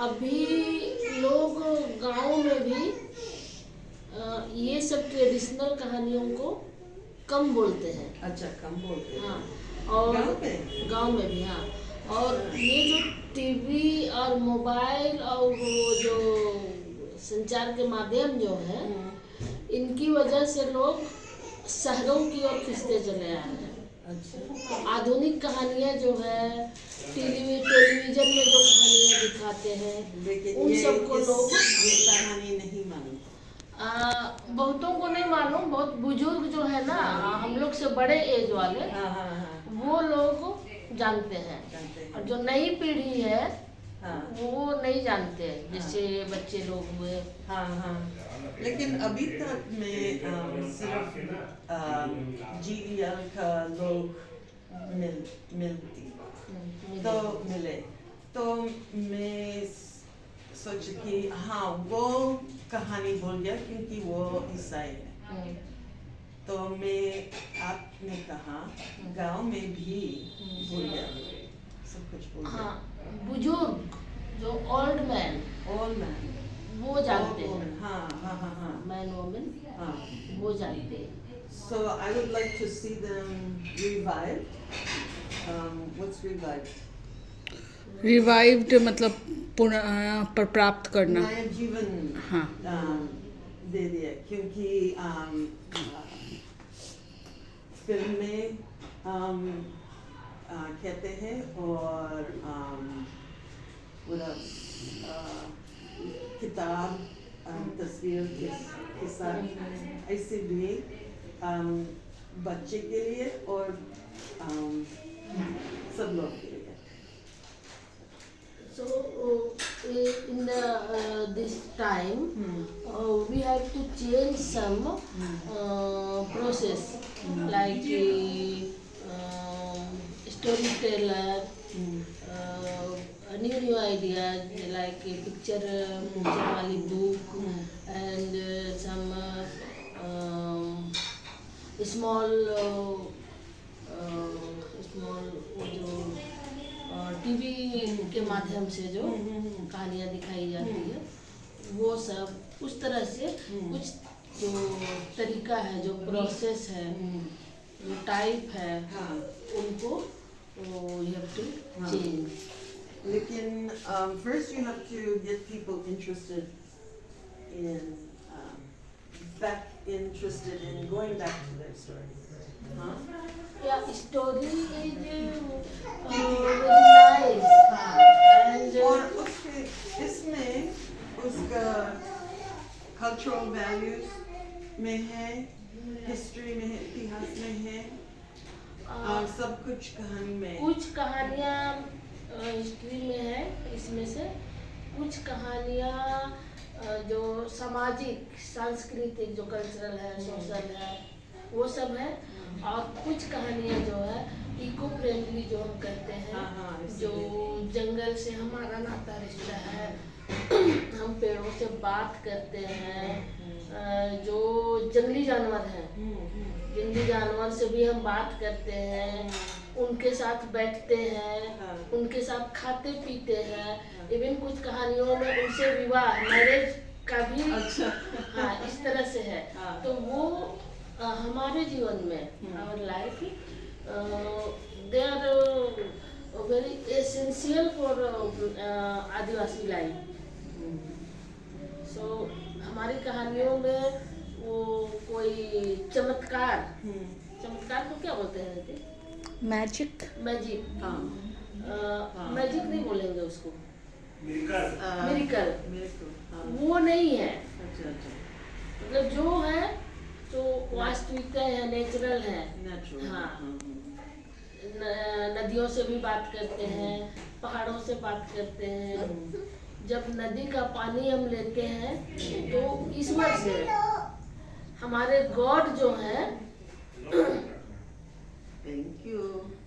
अभी लोग गांव में भी ये सब ट्रेडिशनल कहानियों को कम बोलते हैं। अच्छा, कम बोलते हैं। हाँ, और गाँव में भी। हाँ, और ये जो टीवी और मोबाइल और वो जो संचार के माध्यम जो है, इनकी वजह से लोग शहरों की ओर खिंचते चले आ रहे हैं। अच्छा, आधुनिक कहानियाँ जो है टेलीविजन में जो कहानियाँ दिखाते हैं, लेकिन उन सबको लोग ये कहानी नहीं मालूम। बहुतों को नहीं मालूम। बहुत बुजुर्ग जो है ना, हम लोग से बड़े एज वाले, हाँ हाँ हाँ, वो लोग जानते हैं। और जो नई पीढ़ी है हाँ, वो नहीं जानते, जैसे बच्चे लोग हुए। हाँ हाँ। लेकिन अभी तक मैं सिर्फ GVL का लोग मिले तो मैं सोची कि हाँ वो कहानी बोल गया क्योंकि वो ईसाई है। तो आपने कहा गांव में भी बोल गया, सब कुछ बोल गया। हाँ, बुजुर्ग जो ओल्ड मैन वो जानते हैं। हाँ हाँ हाँ हाँ, मैन वुमेन हाँ, वो जानते हैं। So I would like to see them revived. What's revived? Revived मतलब पुनः प्राप्त करना। नया जीवन हाँ, दे दिया क्योंकि फिल्म में कहते हैं और किताब तस्वीर के साथ ऐसे भी बच्चे के लिए और सब लोग के लिए। So in this time, we have to change some process, like storyteller, new ideas like a picture wali book, and some small वो जो टीवी के माध्यम से जो कहानियाँ दिखाई जाती है, वो सब उस तरह से कुछ जो तरीका है, जो प्रोसेस है, जो टाइप है, उनको you have to change. लेकिन first you have to get people interested in going back to their story. Huh? Yeah, story is very nice. And और इसमें उसका cultural values में है, history में है, इतिहास में है, सब कुछ कहानी में। कुछ कहानियाँ हिस्ट्री में है, इसमें से कुछ कहानियाँ जो सामाजिक सांस्कृतिक जो कल्चरल है, सोशल है, वो सब है। और कुछ कहानियाँ जो है इको फ्रेंडली जो हम कहते हैं, जो जंगल से हमारा नाता रिश्ता है, हम पेड़ों से बात करते हैं, जो जंगली जानवर हैं, जंगली जानवर से भी हम बात करते हैं, उनके साथ बैठते हैं, उनके साथ खाते पीते हैं। इवन कुछ कहानियों में उनसे विवाह, मैरिज का भी हाँ इस तरह से है। तो वो हमारे जीवन में our life they are very essential for adivasi life. So हमारी कहानियों में वो कोई चमत्कार को क्या बोलते हैं? मैजिक मैजिक नहीं बोलेंगे उसको, मिरेकल वो नहीं है। मतलब जो है तो वास्तविकता है, नेचुरल है। हाँ, नदियों से भी बात करते हैं, पहाड़ों से बात करते हैं। जब नदी का पानी हम लेते हैं तो ईश्वर से, हमारे गॉड जो है, थैंक यू,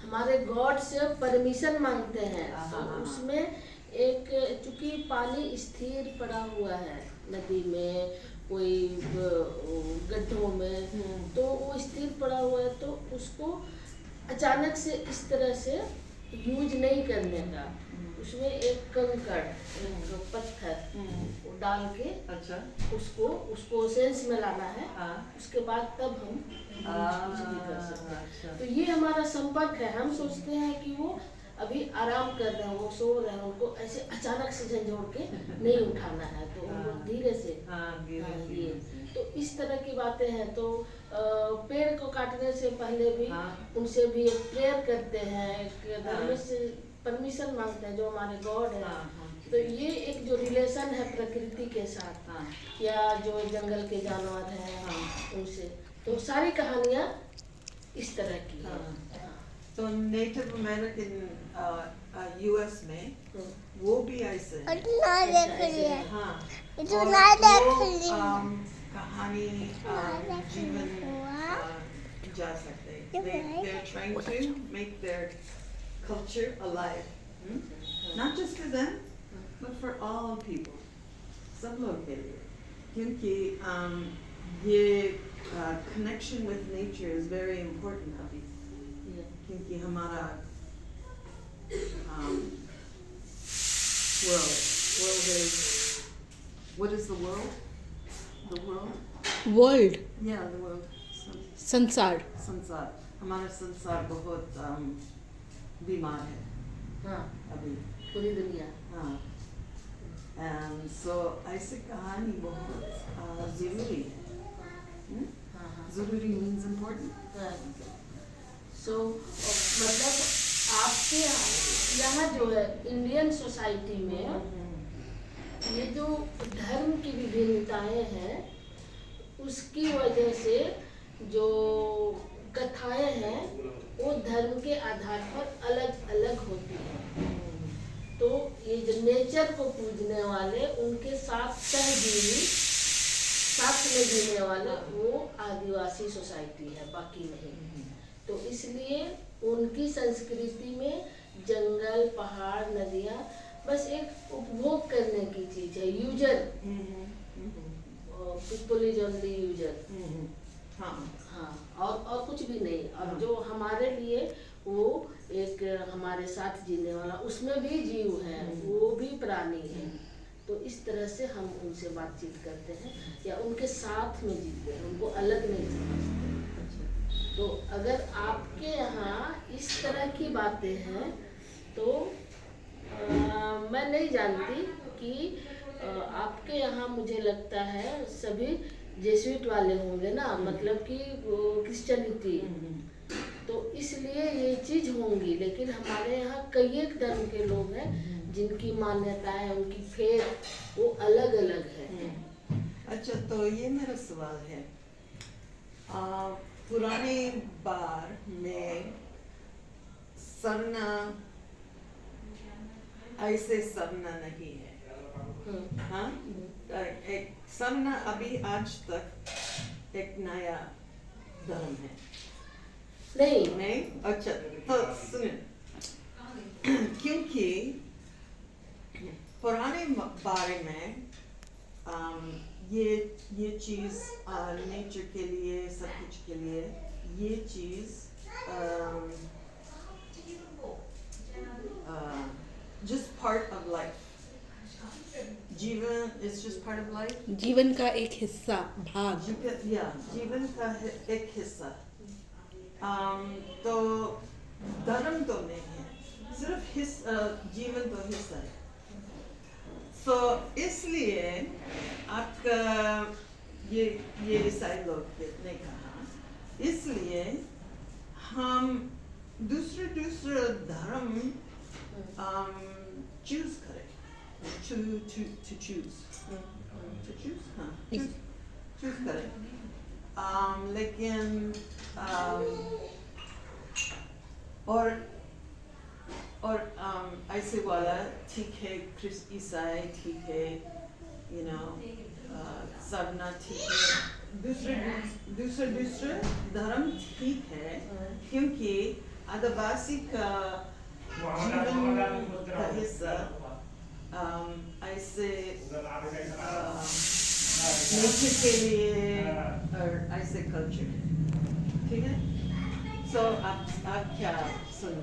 हमारे गॉड से परमिशन मांगते हैं। तो उसमें एक, चूंकि पानी स्थिर पड़ा हुआ है नदी में, कोई गड्ढों में, तो वो स्थिर पड़ा हुआ है, तो उसको अचानक से इस तरह से यूज नहीं करने का, उसमें एक कंकड़, एक पत्थर वो डाल के अच्छा उसको सेंस में लाना है। हाँ उसके बाद तब हम कुछ भी कर सकते हैं। अच्छा तो ये हमारा संपर्क है। हम सोचते हैं कि वो अभी आराम कर रहे हैं, वो सो रहे हैं, उनको ऐसे अचानक से झंझोड़ के नहीं उठाना है, तो उनको धीरे से हाँ धीरे हाँ, धीरे ये से। तो इस तरह की बातें हैं। तो पेड़ को काटने से पहले भी हाँ। उनसे भी एक प्रेयर करते हैं, एक हाँ। धर्म से परमिशन मांगते हैं जो हमारे गॉड है। हाँ, हाँ। तो ये एक जो रिलेशन है प्रकृति के साथ हाँ या जो जंगल के जानवर हैं हाँ। उनसे, तो सारी कहानियाँ इस तरह की हाँ। हैं। तो नेटिव अमेरिकन यूएस में वो भी ऐसे हैं। हाँ इतना और देख वो, लिया। कहानी जीवन जा सकते हैं। They're trying to make their culture alive, not just for them, but for all people, सब लोग के लिए, क्योंकि ये connection with nature is very important अभी, क्योंकि हमारा world is, what is the world? The world? World, Yeah, the world. संसार, संसार, हमारा संसार बहुत बीमार है हाँ, अभी। पूरी दुनिया। हाँ, and so ऐसे कहानी बहुत ज़रूरी है। हाँ हाँ ज़रूरी means important. सो मतलब आपके यहाँ जो है इंडियन सोसाइटी में ये जो धर्म की विभिन्नताएं हैं उसकी वजह से जो कथाएं हैं वो धर्म के आधार पर अलग अलग होती हैं। तो ये जो नेचर को पूजने वाले उनके साथ सहजीवी साथ में जीने वाले वो आदिवासी सोसाइटी है, बाकी नहीं। तो इसलिए उनकी संस्कृति में जंगल, पहाड़, नदियाँ बस एक उपभोग करने की चीज है, user. People is only user. हाँ हाँ, और कुछ भी नहीं। और जो हमारे लिए वो एक हमारे साथ जीने वाला, उसमें भी जीव है, वो भी प्राणी है। तो इस तरह से हम उनसे बातचीत करते हैं या उनके साथ में जीते हैं, उनको अलग नहीं समझते। तो अगर आपके यहाँ इस तरह की बातें हैं तो मैं नहीं जानती कि आपके यहाँ, मुझे लगता है सभी जेसुइट वाले होंगे ना, मतलब कि क्रिश्चियनिटी, तो इसलिए ये चीज होंगी। लेकिन हमारे यहाँ कई एक धर्म के लोग हैं जिनकी मान्यताएं, उनकी फेथ वो अलग अलग है। अच्छा, तो ये मेरा सवाल है। पुराने बार में सरना ऐसे सरना नहीं है। हाँ, एक सरना अभी आज तक एक नया धर्म है। नहीं? अच्छा, तो सुनिए, क्योंकि पुराने बारे में ये चीज़ नेचर के लिए, सब कुछ के लिए, ये चीज़ just part of life. जीवन is just part of life. जीवन का एक हिस्सा, भाग। जीवन का एक हिस्सा। तो धर्म तो नहीं है, सिर्फ जीवन तो हिस्सा है। तो इसलिए आपका ये ईसाई लोग ने कहा, इसलिए हम दूसरे धर्म चूज करें, to choose, हाँ, choose करें। लेकिन और ऐसे वाला ठीक है, ईसाई ठीक है, सरना ठीक है, दूसरे धर्म ठीक है, क्योंकि आदिवासी का जीवन का हिस्सा ऐसे नेचर के लिए और ऐसे कल्चर, ठीक है। So आप क्या सुन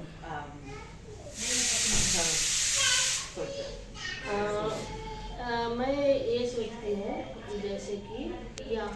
जैसे कि यहाँ